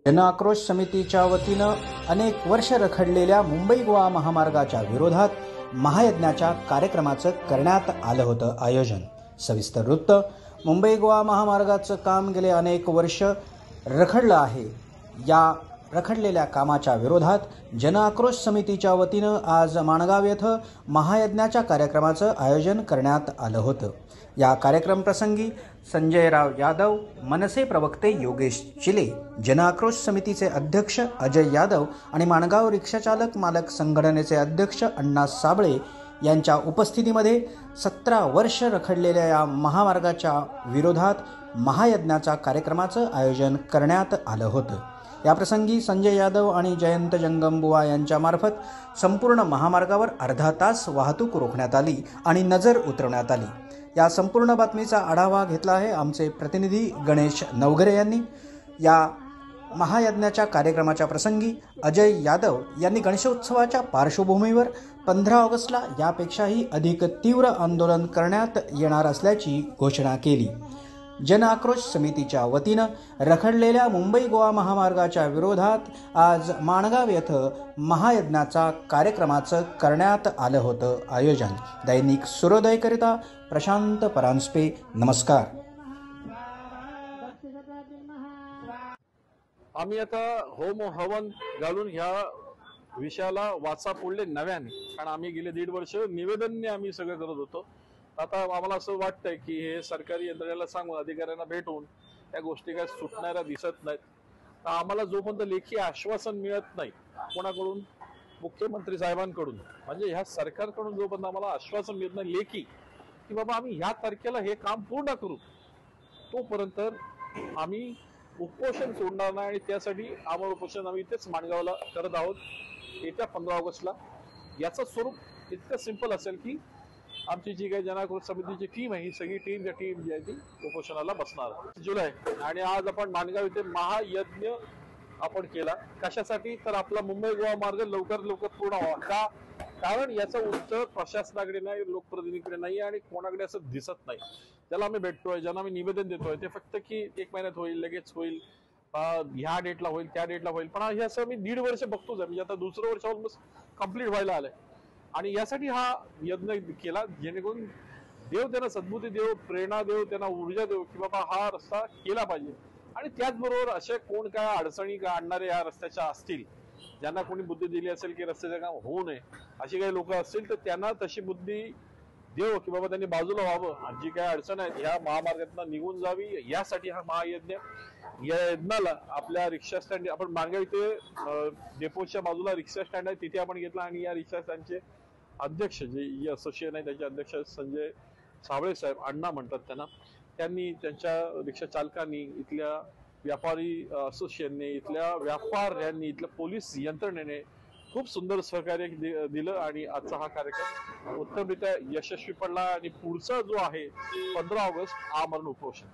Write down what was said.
जनआक्रोश समितीच्या वतीनं अनेक वर्ष रखडलेल्या मुंबई गोवा महामार्गाच्या विरोधात महायज्ञाच्या कार्यक्रमाचं करण्यात आलं होतं आयोजन। सविस्तर वृत्त। मुंबई गोवा महामार्गाचं काम गेले अनेक वर्ष रखडलं आहे। या रखडलेल्या कामाच्या विरोधात जनआक्रोश समितीच्या वतीनं आज माणगाव येथे महायज्ञाच्या कार्यक्रमाचं आयोजन करण्यात आलं होतं। या कार्यक्रम प्रसंगी संजयराव यादव, मनसे प्रवक्ते योगेश चिले, जनआक्रोश समितीचे अध्यक्ष अजय यादव आणि माणगाव रिक्षाचालक मालक संघटनेचे अध्यक्ष अण्णा साबळे यांच्या उपस्थितीमध्ये 17 वर्ष रखडलेल्या या महामार्गाच्या विरोधात महायज्ञाच्या कार्यक्रमाचं आयोजन करण्यात आलं होतं। या प्रसंगी संजय यादव आणि जयंत जंगमबुवा यांच्यामार्फत संपूर्ण महामार्गावर अर्धा तास वाहतूक रोखण्यात आली आणि नजर उतरवण्यात आली। या संपूर्ण बातमीचा आढावा घेतला आहे आमचे प्रतिनिधी गणेश नवघरे यांनी। या महायज्ञाच्या कार्यक्रमाच्या प्रसंगी अजय यादव यांनी गणेशोत्सवाच्या पार्श्वभूमीवर 15 ऑगस्टला यापेक्षाही अधिक तीव्र आंदोलन करण्यात येणार असल्याची घोषणा केली। जनआक्रोश समितीच्या वतीनं रखडलेल्या मुंबई गोवा महामार्गाच्या विरोधात आज माणगाव येथे महायज्ञाचा कार्यक्रमाचं करण्यात आलं होतं आयोजन। दैनिक सूर्योदयकरिता प्रशांत परांजपे, नमस्कार। आम्ही आता होम हवन घालून ह्या विषयाला वाचा फोडले नव्याने, कारण आम्ही गेले 1.5 वर्ष निवेदनने आम्ही सगळं करत होतो। आता आम्हाला असं वाटतंय की हे सरकारी यंत्रणेला सांगून, अधिकाऱ्यांना भेटून त्या गोष्टी काय सुटणाऱ्या दिसत नाहीत। तर आम्हाला जोपर्यंत लेखी आश्वासन मिळत नाही कोणाकडून, मुख्यमंत्री साहेबांकडून, म्हणजे ह्या सरकारकडून जोपर्यंत आम्हाला आश्वासन मिळत नाही लेखी की बाबा आम्ही ह्या तारखेला हे काम पूर्ण करू, तोपर्यंत आम्ही उपोषण सोडणार नाही। आणि त्यासाठी आम्हाला उपोषण आम्ही इथेच माणगावला करत आहोत येत्या 15 ऑगस्टला। याचं स्वरूप इतकं सिंपल असेल की आमची जी काही जनआक्रोश समितीची टीम आहे, ही सगळी टीम जी आहे ती उपोषणाला बसणार जुलै। आणि आज आपण माणगाव इथे महायज्ञ आपण केला। कशासाठी? तर आपला मुंबई गोवा मार्ग लवकर पूर्ण व्हावा। का? कारण याचं उत्तर प्रशासनाकडे नाही, लोकप्रतिनिधीकडे नाही आणि कोणाकडे असं दिसत नाही। त्याला आम्ही भेटतोय, ज्यांना आम्ही निवेदन देतोय, ते फक्त की 1 महिन्यात होईल, लगेच होईल, ह्या डेटला होईल, त्या डेटला होईल। पण हे असं मी 1.5 वर्ष बघतोच आहे, म्हणजे आता 2रं वर्ष ऑलमोस्ट कंप्लीट व्हायला आलंय। आणि यासाठी हा यज्ञ केला जेणेकरून देव त्यांना सद्बुद्धी देव, प्रेरणा देव, त्यांना ऊर्जा देव की बाबा हा रस्ता केला पाहिजे। आणि त्याचबरोबर असे कोण काय अडचणी आणणारे या रस्त्याच्या असतील, ज्यांना कोणी बुद्धी दिली असेल की रस्त्याचं काम होऊ नये, अशी काही लोक असतील, तर त्यांना तशी बुद्धी देव की बाबा त्यांनी बाजूला व्हावं आणि जी काय अडचण आहे ह्या महामार्गातून निघून जावी, यासाठी हा महायज्ञ। या यज्ञाला आपल्या रिक्षा स्टँड, आपण माणगाव इथे डेपोच्या बाजूला रिक्षा स्टँड आहे, तिथे आपण घेतला। आणि या रिक्षा स्टँडचे अध्यक्ष जे असोसिएशन आहे, त्याचे अध्यक्ष संजय साबळे साहेब, अण्णा म्हणतात त्यांना, त्यांनी त्यांच्या रिक्षा चालकांनी, इथल्या व्यापारी असोसिएशनने, इथल्या व्यापाऱ्यांनी, इथल्या पोलीस यंत्रणेने खूप सुंदर सहकार्य दिलं आणि आजचा हा कार्यक्रम उत्तमरित्या यशस्वी पडला। आणि पुढचा जो आहे 15 ऑगस्ट आमरण उपोषण,